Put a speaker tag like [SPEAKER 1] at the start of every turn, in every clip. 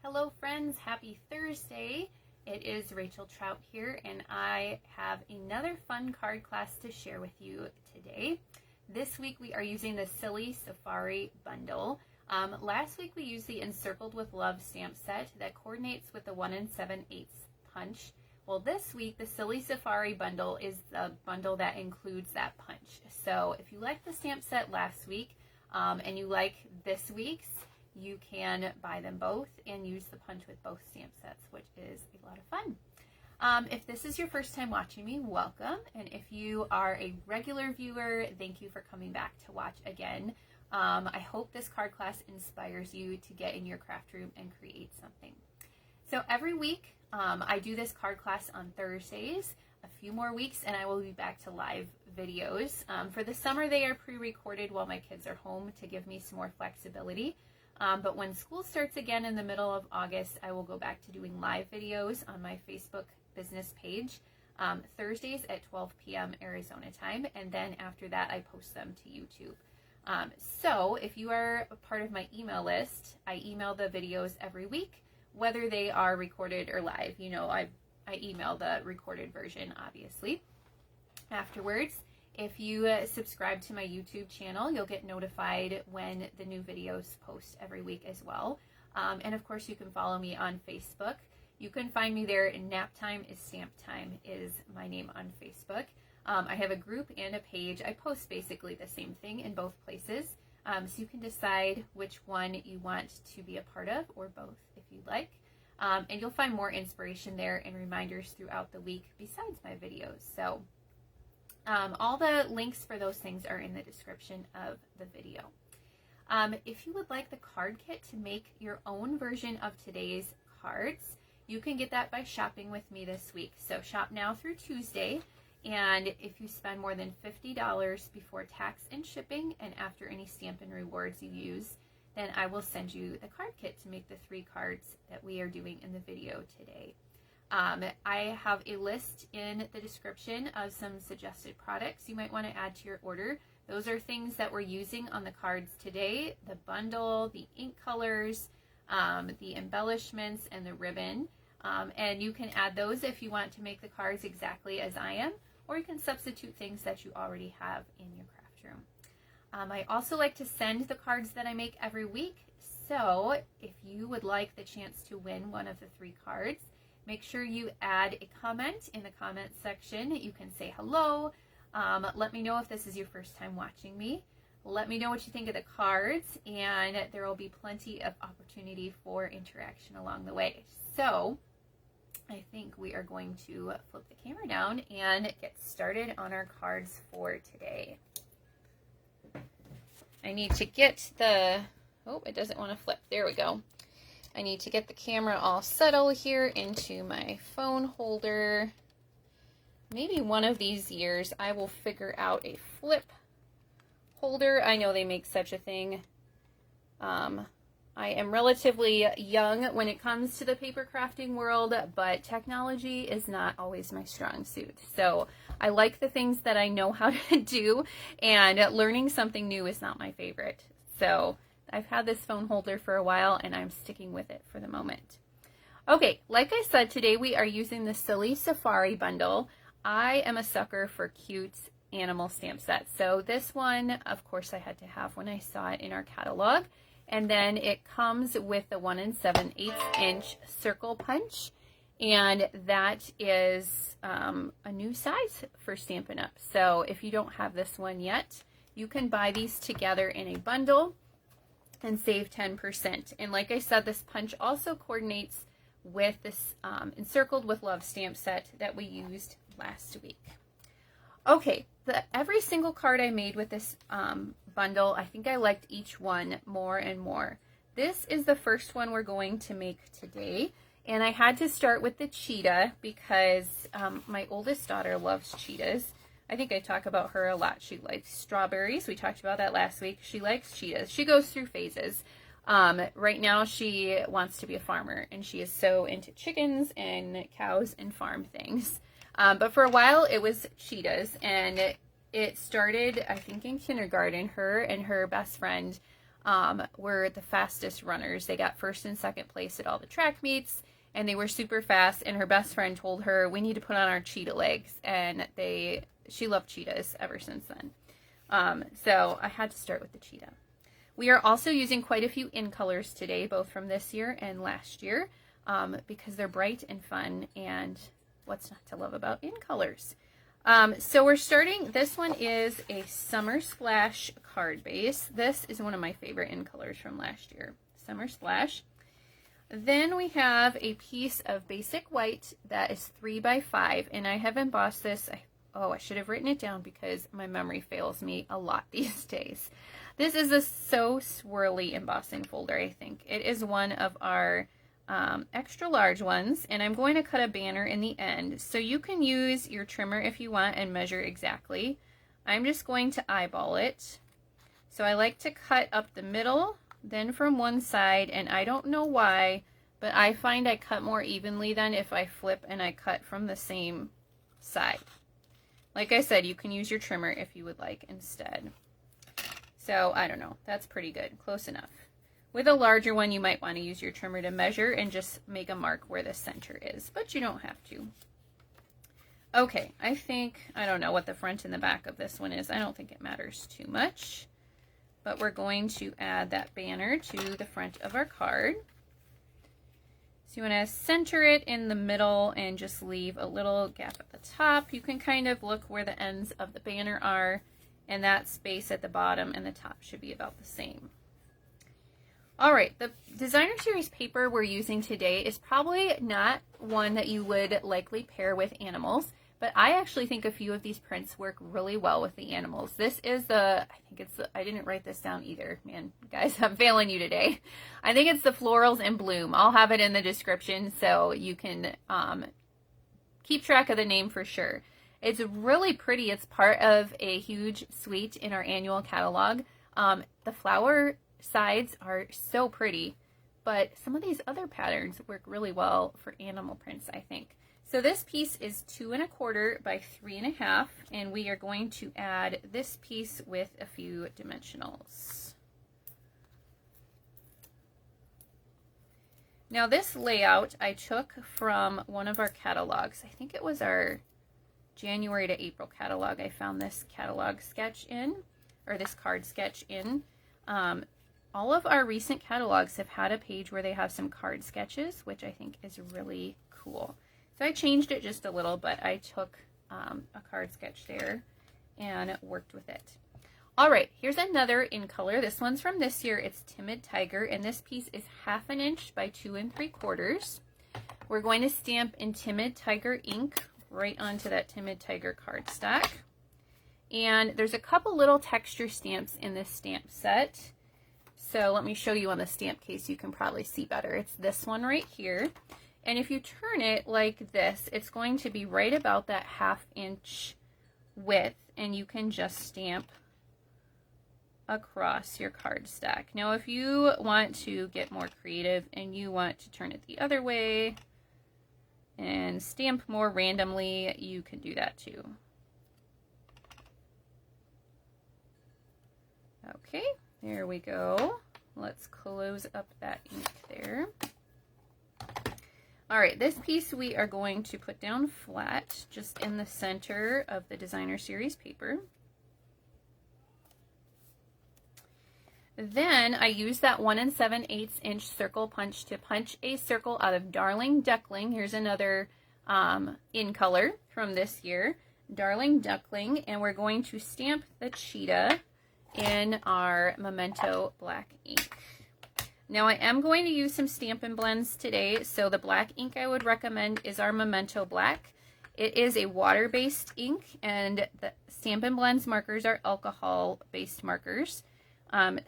[SPEAKER 1] Hello friends, happy Thursday. It is Rachel Trout here and I have another fun card class to share with you today. This week we are using the Silly Safari bundle. Last week we used the Encircled with Love stamp set that coordinates with the 1 7/8 punch. Well, this week the Silly Safari bundle is the bundle that includes that punch. So if you liked the stamp set last week and you like this week's, you can buy them both and use the punch with both stamp sets, which is a lot of fun. If this is your first time watching me, welcome. And if you are a regular viewer, thank you for coming back to watch again. I hope this card class inspires you to get in your craft room and create something. So every week, I do this card class on Thursdays. A few more weeks and I will be back to live videos. For the summer, they are pre-recorded while my kids are home to give me some more flexibility. But when school starts again in the middle of August, I will go back to doing live videos on my Facebook business page, Thursdays at 12 p.m. Arizona time, and then after that I post them to YouTube. So if you are a part of my email list, I email the videos every week, whether they are recorded or live. You know, I email the recorded version, obviously, afterwards. If you subscribe to my YouTube channel, you'll get notified when the new videos post every week as well. And of course, you can follow me on Facebook. You can find me there. Nap Time is Stamp Time is my name on Facebook. I have a group and a page. I post basically the same thing in both places. So you can decide which one you want to be a part of, or both if you'd like. And you'll find more inspiration there and reminders throughout the week besides my videos. So all the links for those things are in the description of the video. If you would like the card kit to make your own version of today's cards, you can get that by shopping with me this week. So shop now through Tuesday, and if you spend more than $50 before tax and shipping and after any Stampin Rewards you use, then I will send you the card kit to make the 3 cards that we are doing in the video today. I have a list in the description of some suggested products you might want to add to your order. Those are things that we're using on the cards today: the bundle, the ink colors, the embellishments, and the ribbon. And you can add those if you want to make the cards exactly as I am, or you can substitute things that you already have in your craft room. I also like to send the cards that I make every week. So if you would like the chance to win one of the 3 cards, make sure you add a comment in the comment section. You can say hello. Let me know if this is your first time watching me. Let me know what you think of the cards, and there will be plenty of opportunity for interaction along the way. So I think we are going to flip the camera down and get started on our cards for today. I need to get the, oh, it doesn't want to flip. There we go. I need to get the camera all settled here into my phone holder. Maybe one of these years I will figure out a flip holder. I know they make such a thing. I am relatively young when it comes to the paper crafting world, but technology is not always my strong suit. So I like the things that I know how to do, and learning something new is not my favorite. So I've had this phone holder for a while and I'm sticking with it for the moment. Okay, like I said, today we are using the Silly Safari bundle. I am a sucker for cute animal stamp sets. So this one, of course, I had to have when I saw it in our catalog. And then it comes with the 1 7/8 inch circle punch. And that is a new size for Stampin' Up. So if you don't have this one yet, you can buy these together in a bundle and save 10%. And like I said, this punch also coordinates with this Encircled with Love stamp set that we used last week. Okay, every single card I made with this bundle, I think I liked each one more and more. This is the first one we're going to make today. And I had to start with the cheetah because my oldest daughter loves cheetahs. I think I talk about her a lot. She likes strawberries. We talked about that last week. She likes cheetahs. She goes through phases. Right now she wants to be a farmer, and she is so into chickens and cows and farm things. But for a while it was cheetahs, and it started, I think, in kindergarten. Her and her best friend were the fastest runners. They got first and second place at all the track meets, and they were super fast, and her best friend told her, we need to put on our cheetah legs, and she loved cheetahs ever since then. So I had to start with the cheetah. We are also using quite a few in colors today, both from this year and last year, because they're bright and fun, and what's not to love about in colors? So we're starting, this one is a Summer Splash card base. This is one of my favorite in colors from last year, Summer Splash. Then we have a piece of basic white that is 3 by 5, and I have embossed this. I should have written it down because my memory fails me a lot these days. This is a So Swirly embossing folder, I think. It is one of our extra large ones, and I'm going to cut a banner in the end. So you can use your trimmer if you want and measure exactly. I'm just going to eyeball it. So I like to cut up the middle, then from one side, and I don't know why, but I find I cut more evenly than if I flip and I cut from the same side. Like I said, you can use your trimmer if you would like instead. So I don't know, that's pretty good, close enough. With a larger one, you might want to use your trimmer to measure and just make a mark where the center is, but you don't have to. Okay, I don't know what the front and the back of this one is. I don't think it matters too much, but we're going to add that banner to the front of our card. So you want to center it in the middle and just leave a little gap at the top. You can kind of look where the ends of the banner are, and that space at the bottom and the top should be about the same. All right, the Designer Series paper we're using today is probably not one that you would likely pair with animals, but I actually think a few of these prints work really well with the animals. This is I didn't write this down either. Man, guys, I'm failing you today. I think it's the Florals in Bloom. I'll have it in the description so you can keep track of the name for sure. It's really pretty. It's part of a huge suite in our annual catalog. The flower sides are so pretty, but some of these other patterns work really well for animal prints, I think. So this piece is 2 1/4 by 3 1/2, and we are going to add this piece with a few dimensionals. Now this layout I took from one of our catalogs. I think it was our January to April catalog. I found this catalog sketch in, or this card sketch in. All of our recent catalogs have had a page where they have some card sketches, which I think is really cool. So I changed it just a little, but I took a card sketch there and worked with it. All right, here's another in color. This one's from this year. It's Timid Tiger, and this piece is 1/2 inch by 2 3/4. We're going to stamp in Timid Tiger ink right onto that Timid Tiger cardstock. And there's a couple little texture stamps in this stamp set. So let me show you on the stamp case. You can probably see better. It's this one right here. And if you turn it like this, it's going to be right about that 1/2 inch width, and you can just stamp across your cardstock. Now, if you want to get more creative and you want to turn it the other way and stamp more randomly, you can do that too. Okay, there we go. Let's close up that ink there. All right, this piece we are going to put down flat just in the center of the Designer Series paper. Then I use that 1 7/8 inch circle punch to punch a circle out of Darling Duckling. Here's another in color from this year, Darling Duckling, and we're going to stamp the cheetah in our Memento Black ink. Now I am going to use some Stampin' Blends today, so the black ink I would recommend is our Memento Black. It is a water-based ink, and the Stampin' Blends markers are alcohol-based markers.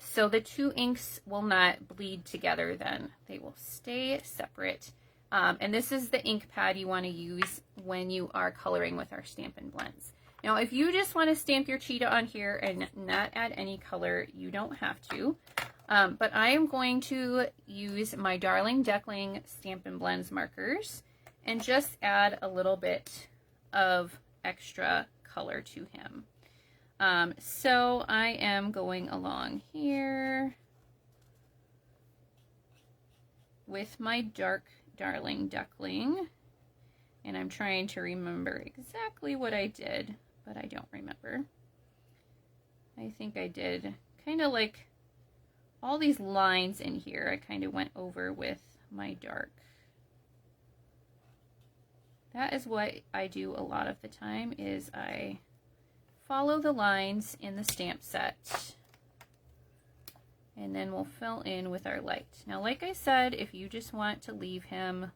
[SPEAKER 1] So the two inks will not bleed together then. They will stay separate. And this is the ink pad you want to use when you are coloring with our Stampin' Blends. Now, if you just want to stamp your cheetah on here and not add any color, you don't have to. But I am going to use my Darling Duckling Stampin' Blends markers and just add a little bit of extra color to him. So I am going along here with my dark darling Duckling, and I'm trying to remember exactly what I did, but I don't remember. I think I did kind of like all these lines in here I kind of went over with my dark. That is what I do a lot of the time, is I follow the lines in the stamp set, and then we'll fill in with our light. Now, like I said, if you just want to leave him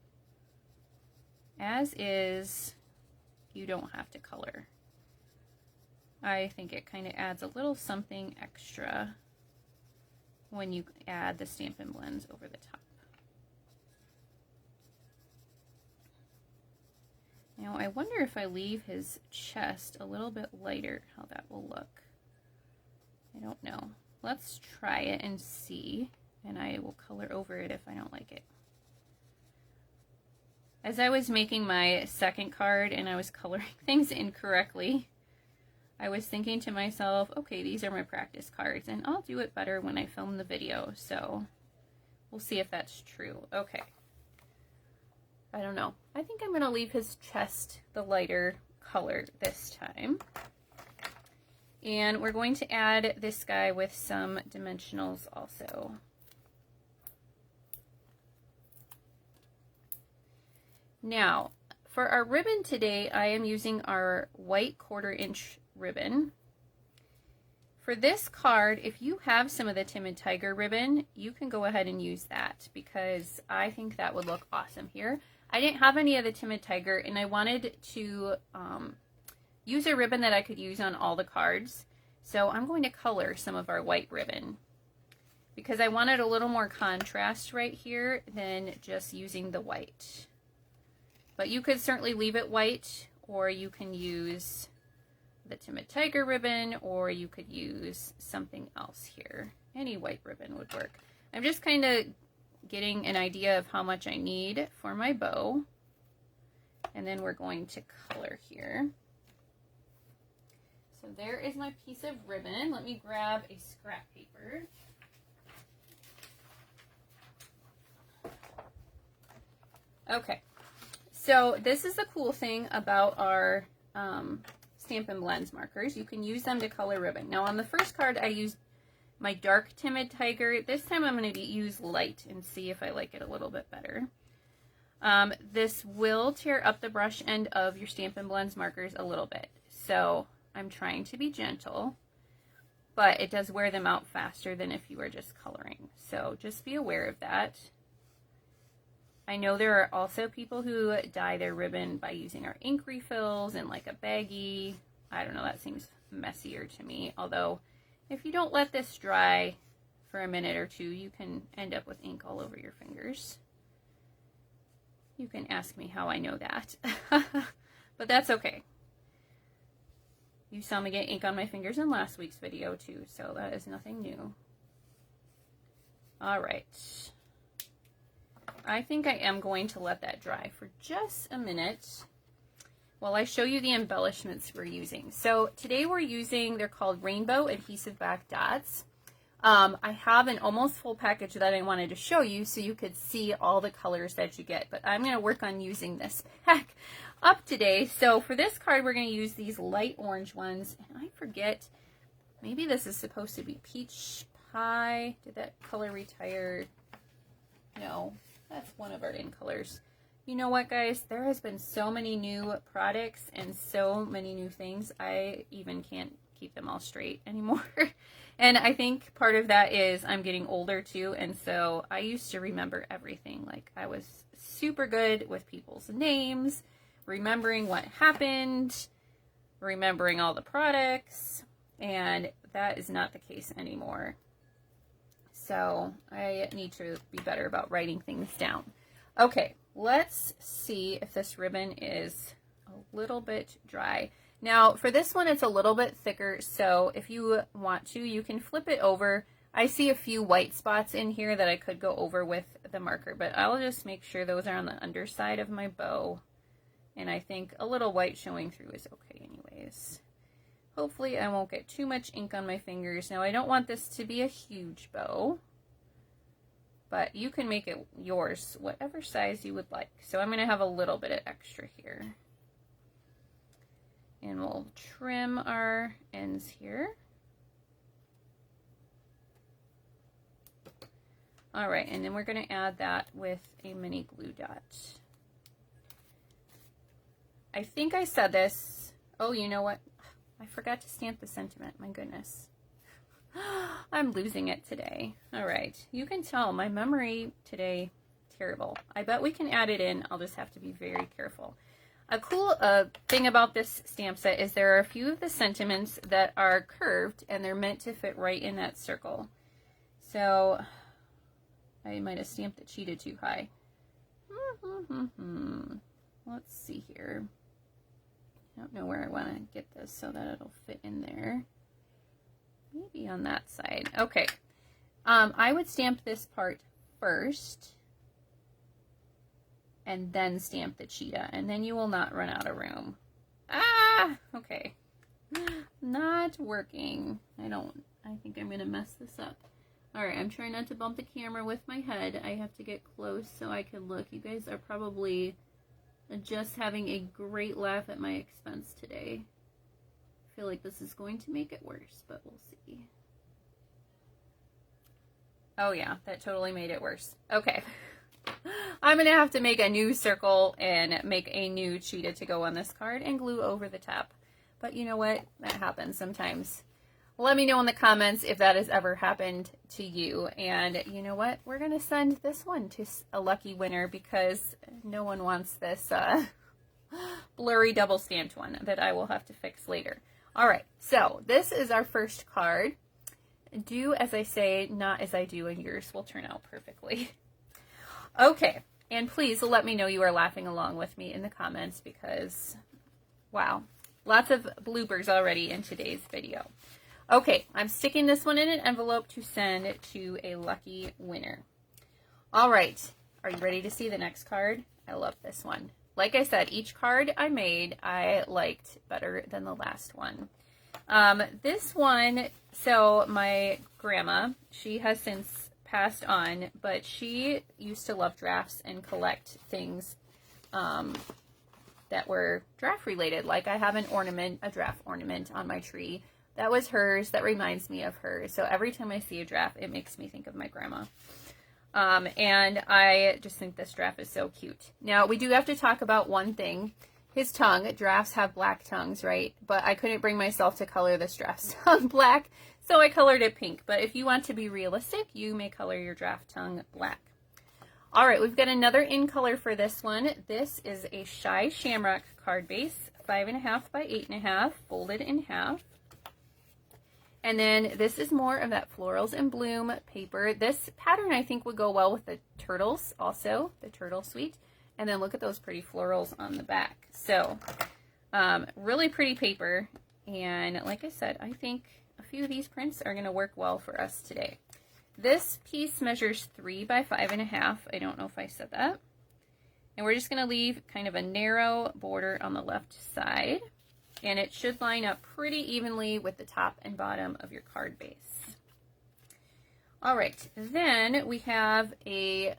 [SPEAKER 1] as is, you don't have to color. I think it kind of adds a little something extra when you add the Stampin' Blends over the top. Now, I wonder if I leave his chest a little bit lighter, how that will look. I don't know. Let's try it and see, and I will color over it if I don't like it. As I was making my second card and I was coloring things incorrectly, I was thinking to myself, okay, these are my practice cards, and I'll do it better when I film the video, so we'll see if that's true. Okay. I don't know. I think I'm going to leave his chest the lighter color this time. And we're going to add this guy with some dimensionals also. Now, for our ribbon today, I am using our white 1/4 inch ribbon. For this card, if you have some of the Timid Tiger ribbon, you can go ahead and use that, because I think that would look awesome here. I didn't have any of the Timid Tiger, and I wanted to use a ribbon that I could use on all the cards. So I'm going to color some of our white ribbon, because I wanted a little more contrast right here than just using the white. But you could certainly leave it white, or you can use the Timid Tiger ribbon, or you could use something else here. Any white ribbon would work. I'm just kind of getting an idea of how much I need for my bow, and then we're going to color here. So there is my piece of ribbon. Let me grab a scrap paper. Okay, so this is the cool thing about our Stampin' Blends markers. You can use them to color ribbon. Now, on the first card, I used my dark Timid Tiger. This time I'm going to use light and see if I like it a little bit better. This will tear up the brush end of your Stampin' Blends markers a little bit. So I'm trying to be gentle, but it does wear them out faster than if you were just coloring. So just be aware of that. I know there are also people who dye their ribbon by using our ink refills and like a baggie. I don't know, that seems messier to me. Although, if you don't let this dry for a minute or two, you can end up with ink all over your fingers. You can ask me how I know that. But that's okay. You saw me get ink on my fingers in last week's video too, so that is nothing new. All right. I think I am going to let that dry for just a minute while I show you the embellishments we're using. So today we're using, they're called Rainbow Adhesive-Backed dots. I have an almost full package that I wanted to show you so you could see all the colors that you get, but I'm going to work on using this pack up today. So for this card, we're going to use these light orange ones, and I forget, maybe this is supposed to be peach pie. Did that color retire? No. That's one of our in colors. You know what, guys? There has been so many new products and so many new things. I even can't keep them all straight anymore. And I think part of that is I'm getting older too. And so I used to remember everything. Like, I was super good with people's names, remembering what happened, remembering all the products. And that is not the case anymore. So I need to be better about writing things down. Okay, let's see if this ribbon is a little bit dry. Now for this one, it's a little bit thicker, so if you want to, you can flip it over. I see a few white spots in here that I could go over with the marker, but I'll just make sure those are on the underside of my bow. And I think a little white showing through is okay anyways. Hopefully I won't get too much ink on my fingers. Now I don't want this to be a huge bow. but you can make it yours, whatever size you would like. So I'm going to have a little bit of extra here. And we'll trim our ends here. All right, and then we're going to add that with a mini glue dot. I think I said this. Oh, you know what? I forgot to stamp the sentiment. My goodness. I'm losing it today. All right. You can tell my memory today, terrible. I bet we can add it in. I'll just have to be very careful. A cool thing about this stamp set is there are a few of the sentiments that are curved and they're meant to fit right in that circle. So I might have stamped the cheetah too high. Let's see here. I don't know where I want to get this so that it'll fit in there. Maybe on that side. Okay. I would stamp this part first and then stamp the cheetah, and then you will not run out of room. Ah! Okay. Not working. I think I'm going to mess this up. Alright, I'm trying not to bump the camera with my head. I have to get close so I can look. You guys are probably just having a great laugh at my expense today. I feel like this is going to make it worse, but we'll see. Oh yeah, that totally made it worse. Okay. I'm going to have to make a new circle and make a new cheetah to go on this card and glue over the top. But you know what? That happens sometimes. Let me know in the comments if that has ever happened to you. And you know what? We're going to send this one to a lucky winner because no one wants this blurry double stamped one that I will have to fix later. All right, so this is our first card. Do as I say, not as I do, and yours will turn out perfectly. Okay, and please let me know you are laughing along with me in the comments because, wow, lots of bloopers already in today's video. Okay, I'm sticking this one in an envelope to send to a lucky winner. All right, are you ready to see the next card? I love this one. Like I said, each card I made, I liked better than the last one. This one, so my grandma, she has since passed on, but she used to love drafts and collect things that were draft related. Like I have an ornament, a draft ornament on my tree. That was hers. That reminds me of her. So every time I see a draft, it makes me think of my grandma. And I just think this draft is so cute. Now, we do have to talk about one thing. His tongue. Drafts have black tongues, right? But I couldn't bring myself to color this draft's tongue black, so I colored it pink. But if you want to be realistic, you may color your draft tongue black. All right, we've got another in color for this one. This is a Shy Shamrock card base, 5.5 by 8.5, folded in half. And then this is more of that Florals and Bloom paper. This pattern I think would go well with the turtles also, the turtle suite. And then look at those pretty florals on the back. So really pretty paper. And like I said, I think a few of these prints are going to work well for us today. This piece measures 3 by 5.5. I don't know if I said that. And we're just going to leave kind of a narrow border on the left side. And it should line up pretty evenly with the top and bottom of your card base. All right, then we have a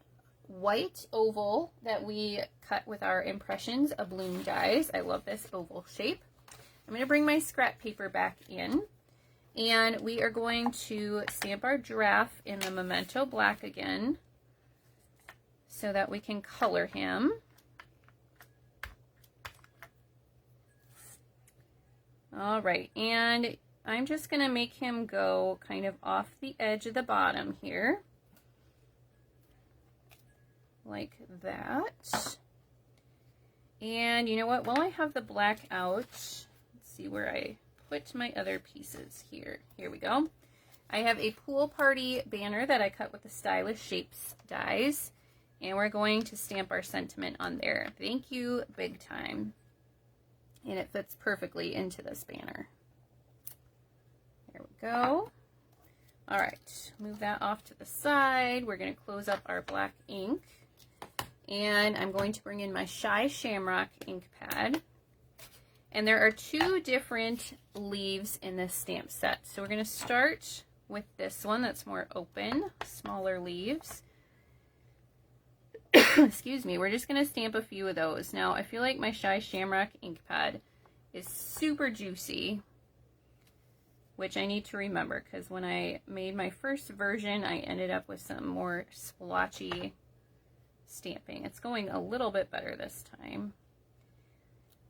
[SPEAKER 1] white oval that we cut with our Impressions of Bloom dies. I love this oval shape. I'm going to bring my scrap paper back in, and we are going to stamp our giraffe in the Memento Black again so that we can color him. All right, and I'm just going to make him go kind of off the edge of the bottom here, like that. And you know what, while I have the black out, let's see where I put my other pieces here. Here we go. I have a pool party banner that I cut with the Stylish Shapes dies, and we're going to stamp our sentiment on there. Thank you, big time. And it fits perfectly into this banner. There we go. All right, move that off to the side. We're going to close up our black ink. And I'm going to bring in my Shy Shamrock ink pad. And there are 2 different leaves in this stamp set. So we're going to start with this one that's more open, smaller leaves. excuse me, we're just going to stamp a few of those. Now, I feel like my Shamrock ink pad is super juicy, which I need to remember because when I made my first version, I ended up with some more splotchy stamping. It's going a little bit better this time.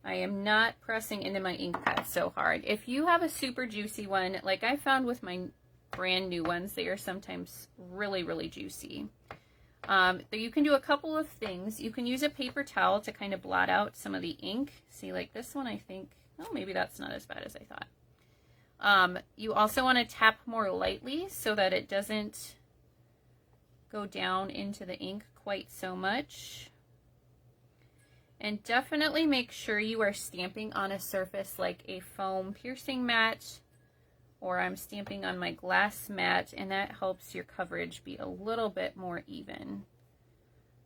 [SPEAKER 1] I am not pressing into my ink pad so hard. If you have a super juicy one, like I found with my brand new ones, they are sometimes really, really juicy. You can do a couple of things. You can use a paper towel to kind of blot out some of the ink. See, like this one, I think, oh, maybe that's not as bad as I thought. You also want to tap more lightly so that it doesn't go down into the ink quite so much. And definitely make sure you are stamping on a surface like a foam piercing mat, or I'm stamping on my glass mat, and that helps your coverage be a little bit more even.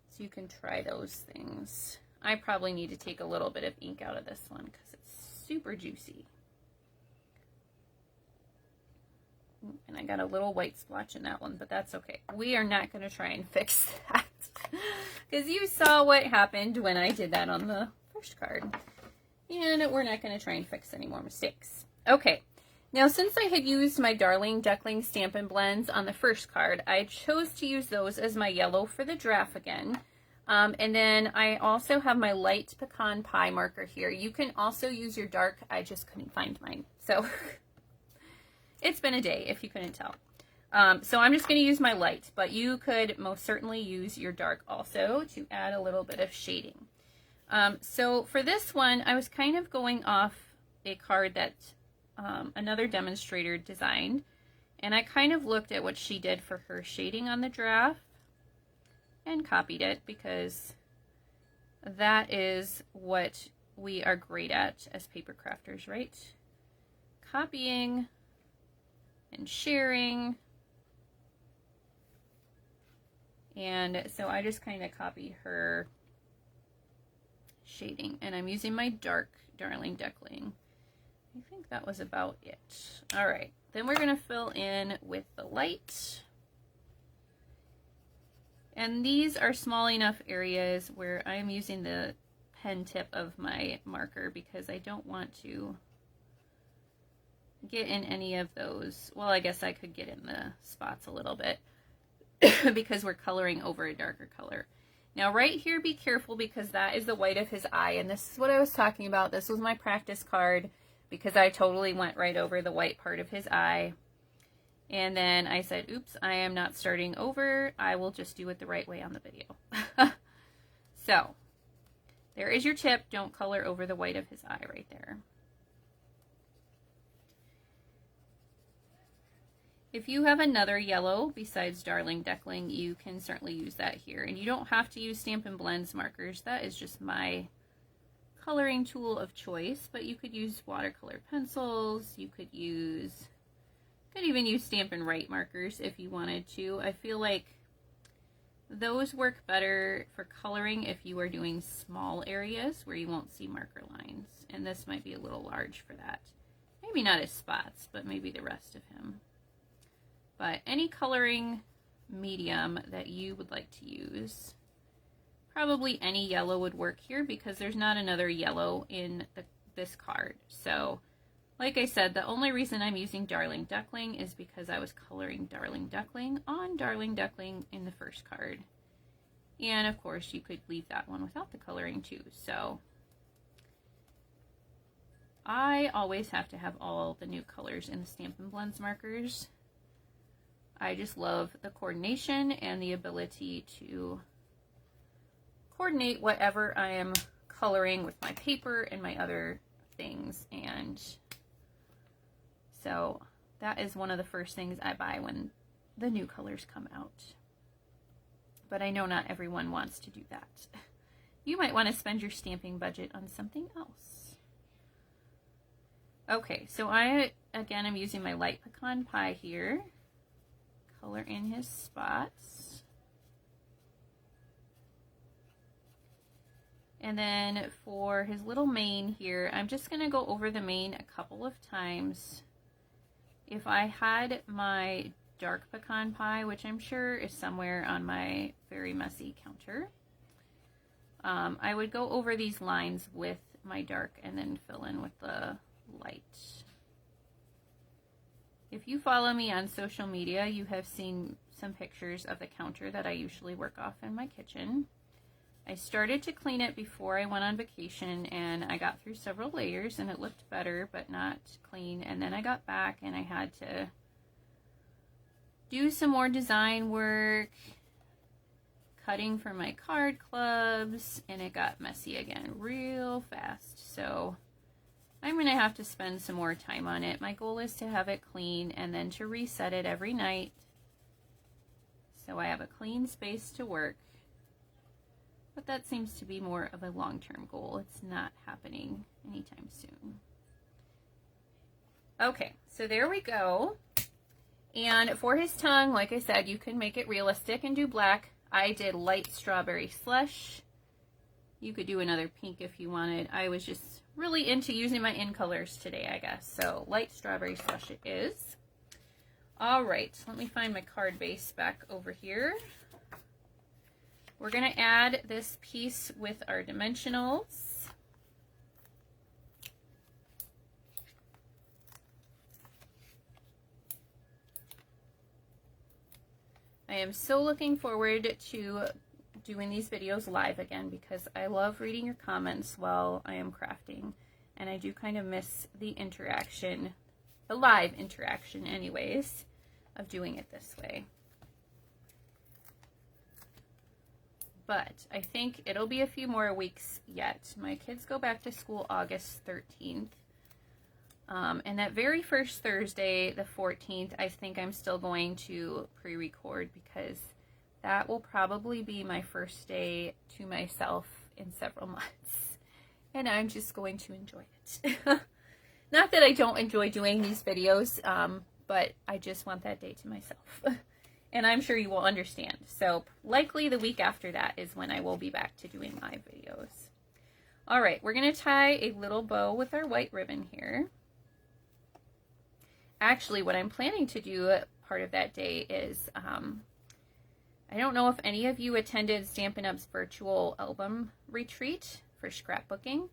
[SPEAKER 1] So you can try those things. I probably need to take a little bit of ink out of this one because it's super juicy. And I got a little white splotch in that one, but that's okay. We are not going to try and fix that because you saw what happened when I did that on the first card. And we're not going to try and fix any more mistakes. Okay, now since I had used my Darling Duckling Stampin' Blends on the first card, I chose to use those as my yellow for the draft again. And then I also have my light Pecan Pie marker here. You can also use your dark. I just couldn't find mine. So it's been a day, if you couldn't tell. So I'm just going to use my light, but you could most certainly use your dark also to add a little bit of shading. So for this one, I was kind of going off a card that another demonstrator designed, and I kind of looked at what she did for her shading on the draft and copied it because that is what we are great at as paper crafters, right? Copying and sharing. And so I just kind of copied her shading, and I'm using my dark Darling Duckling. I think that was about it. All right, then we're going to fill in with the light. And these are small enough areas where I'm using the pen tip of my marker because I don't want to get in any of those. Well, I guess I could get in the spots a little bit because we're coloring over a darker color. Now right here, be careful because that is the white of his eye, and this is what I was talking about. This was my practice card because I totally went right over the white part of his eye. And then I said, oops, I am not starting over. I will just do it the right way on the video. So there is your tip. Don't color over the white of his eye right there. If you have another yellow besides Darling Duckling, you can certainly use that here. And you don't have to use Stampin' Blends markers. That is just my coloring tool of choice. But you could use watercolor pencils. You could even use Stampin' Write markers if you wanted to. I feel like those work better for coloring if you are doing small areas where you won't see marker lines. And this might be a little large for that. Maybe not his spots, but maybe the rest of him. But any coloring medium that you would like to use, probably any yellow would work here because there's not another yellow in this card. So like I said, the only reason I'm using Darling Duckling is because I was coloring Darling Duckling on Darling Duckling in the first card. And of course you could leave that one without the coloring too. So I always have to have all the new colors in the Stampin' Blends markers. I just love the coordination and the ability to coordinate whatever I am coloring with my paper and my other things. And so that is one of the first things I buy when the new colors come out. But I know not everyone wants to do that. You might want to spend your stamping budget on something else. Okay, so again, I'm using my light Pecan Pie here. Color in his spots. And then for his little mane here, I'm just going to go over the mane a couple of times. If I had my dark Pecan Pie, which I'm sure is somewhere on my very messy counter, I would go over these lines with my dark and then fill in with the light. If you follow me on social media, you have seen some pictures of the counter that I usually work off in my kitchen. I started to clean it before I went on vacation, and I got through several layers and it looked better but not clean. And then I got back and I had to do some more design work, cutting for my card clubs, and it got messy again real fast. So I'm going to have to spend some more time on it. My goal is to have it clean and then to reset it every night so I have a clean space to work. But that seems to be more of a long-term goal. It's not happening anytime soon. Okay, so there we go. And for his tongue, like I said, you can make it realistic and do black. I did light strawberry slush. You could do another pink if you wanted. I was just really into using my in colors today, I guess. So light strawberry slush it is. All right, let me find my card base back over here. We're going to add this piece with our dimensionals. I am so looking forward to doing these videos live again because I love reading your comments while I am crafting, and I do kind of miss the interaction, the live interaction anyways, of doing it this way. But I think it'll be a few more weeks yet. My kids go back to school August 13th. And that very first Thursday, the 14th, I think I'm still going to pre-record because that will probably be my first day to myself in several months. And I'm just going to enjoy it. Not that I don't enjoy doing these videos, but I just want that day to myself. And I'm sure you will understand. So likely the week after that is when I will be back to doing live videos. All right, we're going to tie a little bow with our white ribbon here. Actually, what I'm planning to do part of that day is, I don't know if any of you attended Stampin' Up's virtual album retreat for scrapbooking.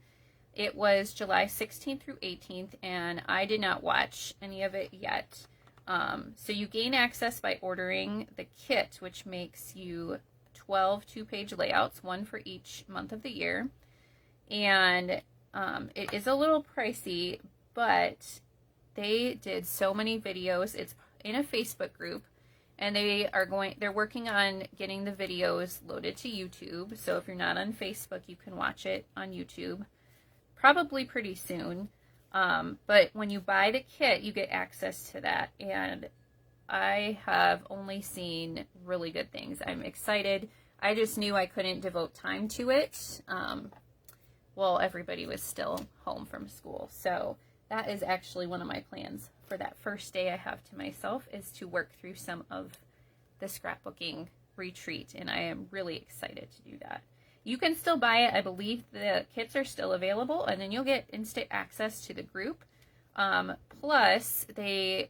[SPEAKER 1] It was July 16th through 18th, and I did not watch any of it yet. So you gain access by ordering the kit, which makes you 12 two-page layouts, one for each month of the year. And it is a little pricey, but they did so many videos. It's in a Facebook group, and they're working on getting the videos loaded to YouTube. So if you're not on Facebook, you can watch it on YouTube probably pretty soon. But when you buy the kit, you get access to that, and I have only seen really good things. I'm excited. I just knew I couldn't devote time to it while everybody was still home from school. So that is actually one of my plans for that first day I have to myself, is to work through some of the scrapbooking retreat, and I am really excited to do that. You can still buy it. I believe the kits are still available, and then you'll get instant access to the group. Plus, they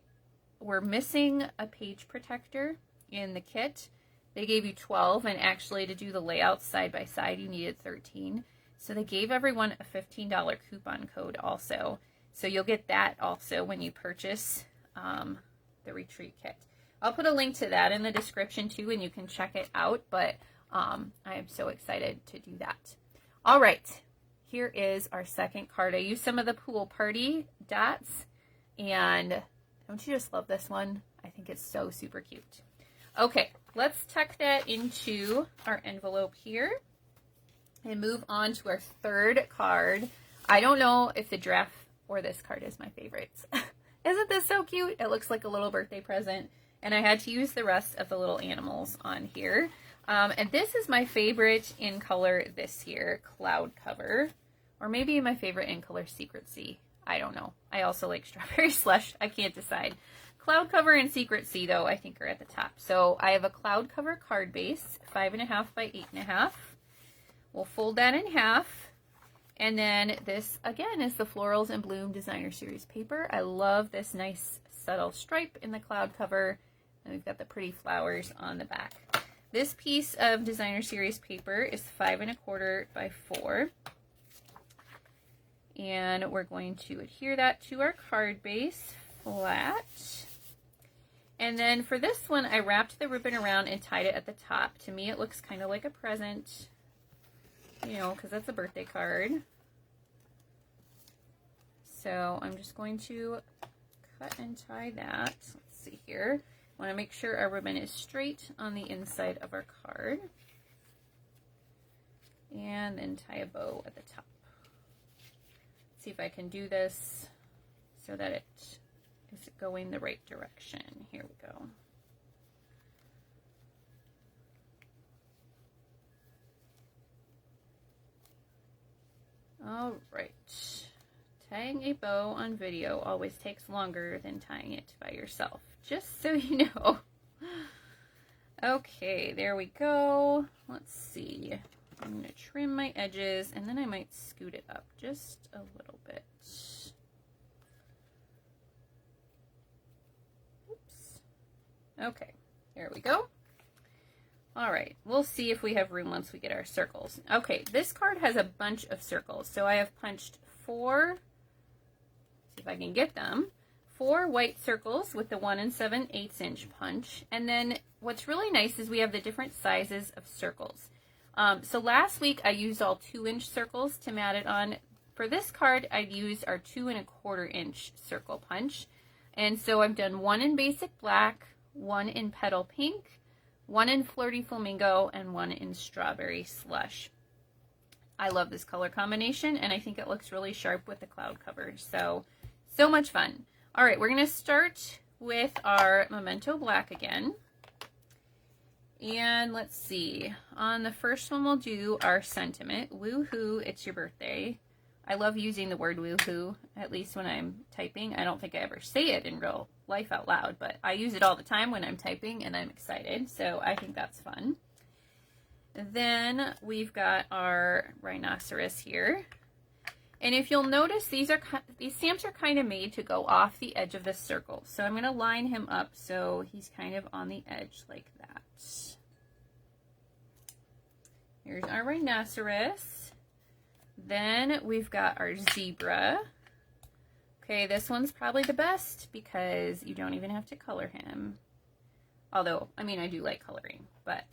[SPEAKER 1] were missing a page protector in the kit. They gave you 12, and actually to do the layouts side by side, you needed 13. So they gave everyone a $15 coupon code also. So you'll get that also when you purchase the retreat kit. I'll put a link to that in the description too, and you can check it out, but I am so excited to do that. All right, here is our second card. I used some of the pool party dots, and don't you just love this one? I think it's so super cute. Okay, let's tuck that into our envelope here and move on to our third card. I don't know if the giraffe or this card is my favorite. Isn't this so cute? It looks like a little birthday present, and I had to use the rest of the little animals on here. And this is my favorite in color this year, Cloud Cover, or maybe my favorite in color, Secret Sea. I don't know. I also like Strawberry Slush. I can't decide. Cloud Cover and Secret Sea, though, I think are at the top. So I have a Cloud Cover card base, 5.5 by 8.5. We'll fold that in half. And then this, again, is the Florals and Bloom Designer Series paper. I love this nice subtle stripe in the Cloud Cover. And we've got the pretty flowers on the back. This piece of Designer Series paper is 5 1/4 by 4. And we're going to adhere that to our card base flat. And then for this one, I wrapped the ribbon around and tied it at the top. To me, it looks kind of like a present, you know, because that's a birthday card. So I'm just going to cut and tie that. Let's see here. I want to make sure our ribbon is straight on the inside of our card. And then tie a bow at the top. See if I can do this so that it is going the right direction. Here we go. All right. Tying a bow on video always takes longer than tying it by yourself, just so you know. Okay, there we go. Let's see. I'm going to trim my edges, and then I might scoot it up just a little bit. Oops. Okay, there we go. All right, we'll see if we have room once we get our circles. Okay, this card has a bunch of circles, so I have punched 4, see if I can get them, 4 white circles with the 1 7/8 inch punch. And then what's really nice is we have the different sizes of circles. So last week I used all 2-inch circles to mat it on. For this card, I've used our 2 1/4 inch circle punch. And so I've done 1 in basic black, 1 in petal pink, 1 in flirty flamingo, and 1 in strawberry slush. I love this color combination, and I think it looks really sharp with the cloud cover. So much fun. All right, we're going to start with our Memento Black again. And let's see, on the first one we'll do our sentiment. Woohoo, it's your birthday. I love using the word woohoo, at least when I'm typing. I don't think I ever say it in real life out loud, but I use it all the time when I'm typing and I'm excited, so I think that's fun. Then we've got our rhinoceros here. And if you'll notice, these stamps are kind of made to go off the edge of the circle. So I'm going to line him up so he's kind of on the edge like that. Here's our rhinoceros. Then we've got our zebra. Okay, this one's probably the best because you don't even have to color him. Although, I mean, I do like coloring, but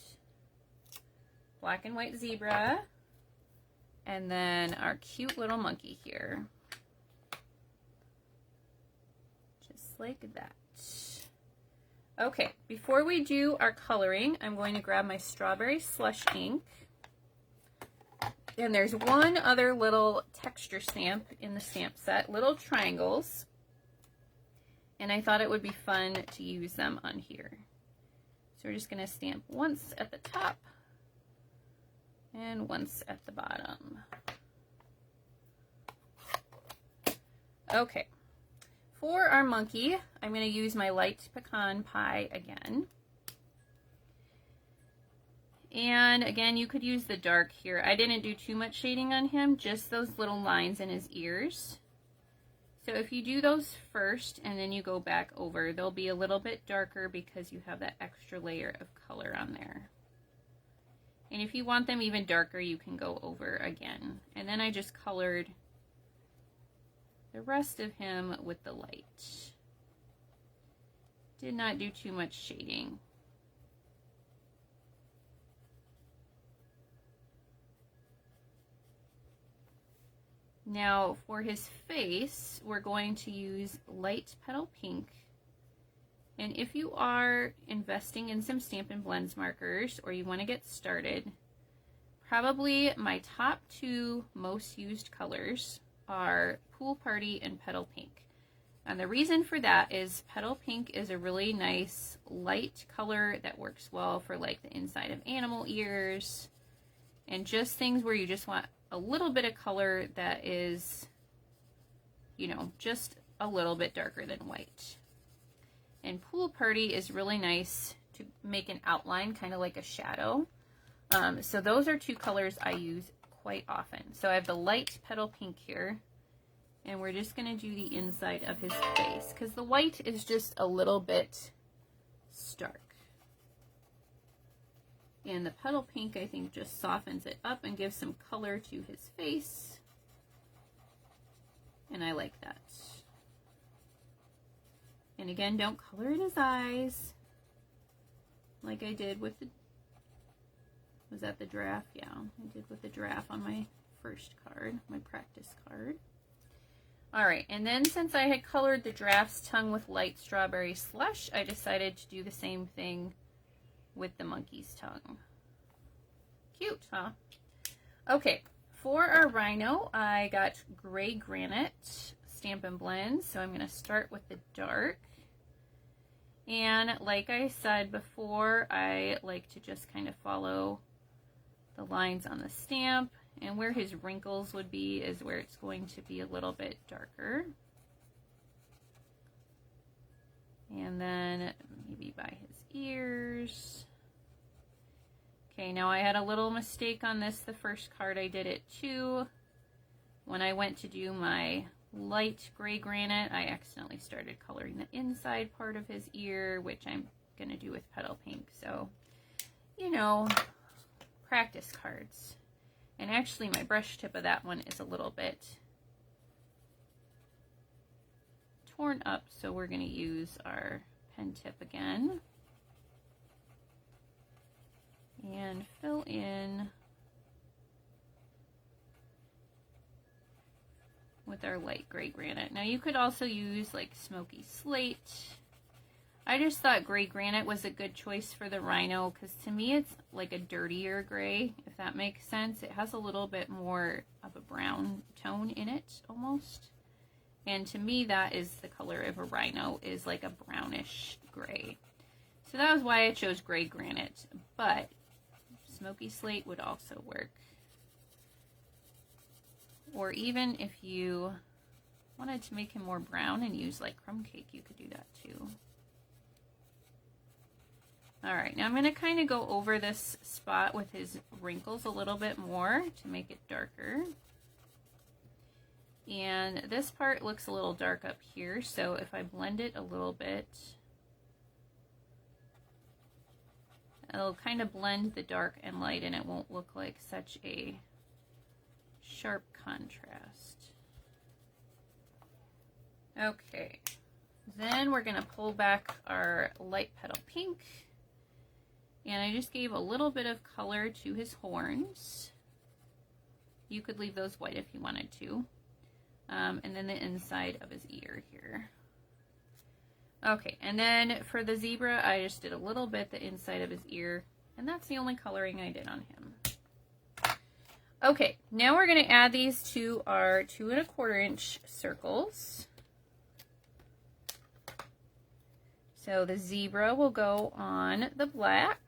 [SPEAKER 1] black and white zebra. And then our cute little monkey here. Just like that. Okay, before we do our coloring, I'm going to grab my strawberry slush ink. And there's one other little texture stamp in the stamp set, little triangles. And I thought it would be fun to use them on here. So we're just going to stamp once at the top and once at the bottom. Okay, for our monkey, I'm going to use my light pecan pie again. And again, you could use the dark here. I didn't do too much shading on him, just those little lines in his ears. So if you do those first and then you go back over, they'll be a little bit darker because you have that extra layer of color on there. And if you want them even darker, you can go over again. And then I just colored the rest of him with the light. Did not do too much shading. Now for his face, we're going to use light petal pink. And if you are investing in some Stampin' Blends markers or you want to get started, probably my top 2 most used colors are Pool Party and Petal Pink. And the reason for that is Petal Pink is a really nice light color that works well for like the inside of animal ears and just things where you just want a little bit of color that is, you know, just a little bit darker than white. And Pool Party is really nice to make an outline, kind of like a shadow. So those are 2 colors I use quite often. So I have the light petal pink here, and we're just going to do the inside of his face because the white is just a little bit stark. And the Petal Pink, I think, just softens it up and gives some color to his face. And I like that. And again, don't color in his eyes like I did with the, was that the giraffe? Yeah, I did with the giraffe on my first card, my practice card. All right, and then since I had colored the giraffe's tongue with light strawberry slush, I decided to do the same thing with the monkey's tongue. Cute, huh? Okay, for our rhino, I got gray granite Stampin' Blend, so I'm going to start with the dark. And like I said before, I like to just kind of follow the lines on the stamp, and where his wrinkles would be is where it's going to be a little bit darker. And then maybe by his ears. Okay, now I had a little mistake on this. The first card I did it too. When I went to do my light gray granite, I accidentally started coloring the inside part of his ear, which I'm going to do with Petal Pink. So, you know, practice cards. And actually my brush tip of that one is a little bit torn up, so we're going to use our pen tip again and fill in with our light gray granite. Now you could also use like smoky slate. I just thought gray granite was a good choice for the rhino because to me it's like a dirtier gray, if that makes sense. It has a little bit more of a brown tone in it almost. And to me that is the color of a rhino, is like a brownish gray. So that was why I chose gray granite, but smoky slate would also work. Or even if you wanted to make him more brown and use like crumb cake, you could do that too. All right, now I'm going to kind of go over this spot with his wrinkles a little bit more to make it darker. And this part looks a little dark up here, so if I blend it a little bit, it'll kind of blend the dark and light and it won't look like such a sharp contrast. Okay, then we're going to pull back our light Petal Pink. And I just gave a little bit of color to his horns. You could leave those white if you wanted to. And then the inside of his ear here. Okay, and then for the zebra, I just did a little bit the inside of his ear. And that's the only coloring I did on him. Okay, now we're going to add these to our 2 1/4 inch circles. So the zebra will go on the black.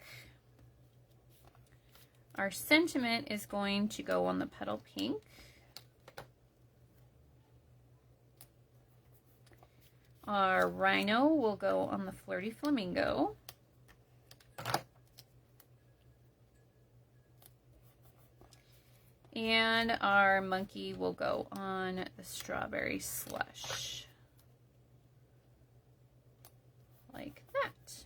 [SPEAKER 1] Our sentiment is going to go on the Petal Pink. Our rhino will go on the Flirty Flamingo. And our monkey will go on the Strawberry Slush. Like that.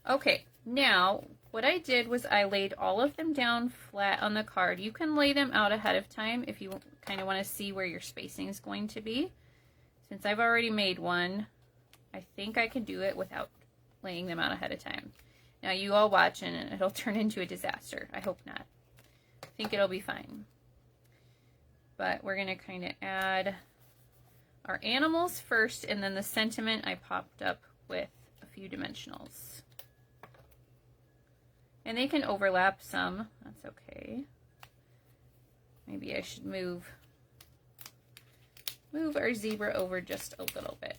[SPEAKER 1] Okay, now what I did was I laid all of them down flat on the card. You can lay them out ahead of time if you kind of want to see where your spacing is going to be. Since I've already made one, I think I can do it without laying them out ahead of time. Now you all watch and it'll turn into a disaster. I hope not. I think it'll be fine. But we're going to kind of add our animals first, and then the sentiment I popped up with a few dimensionals. And they can overlap some. That's okay. Maybe I should move our zebra over just a little bit.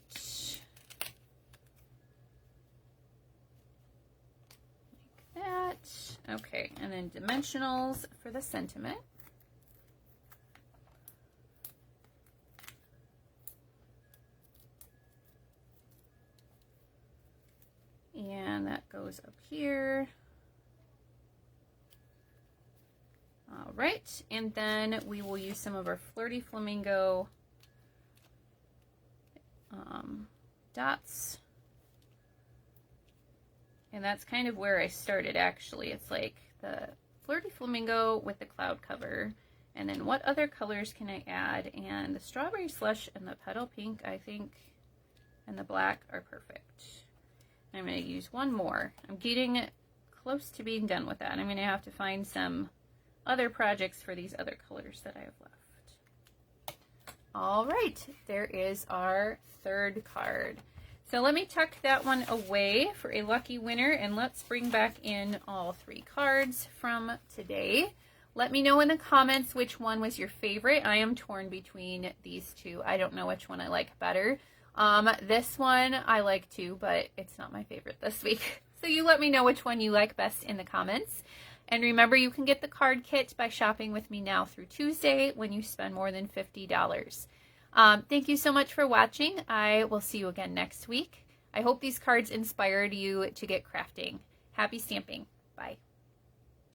[SPEAKER 1] Like that. Okay, and then dimensionals for the sentiment. And that goes up here. All right, and then we will use some of our Flirty Flamingo dots. And that's kind of where I started, actually. It's like the Flirty Flamingo with the cloud cover. And then what other colors can I add? And the Strawberry Slush and the Petal Pink, I think, and the black are perfect. I'm going to use one more. I'm getting close to being done with that. I'm going to have to find some other projects for these other colors that I have left. All right, there is our third card. So let me tuck that one away for a lucky winner, and let's bring back in all 3 cards from today. Let me know in the comments which one was your favorite. I am torn between these two. I don't know which one I like better. This one I like too, but it's not my favorite this week. So you let me know which one you like best in the comments. And remember, you can get the card kit by shopping with me now through Tuesday when you spend more than $50. Thank you so much for watching. I will see you again next week. I hope these cards inspired you to get crafting. Happy stamping. Bye.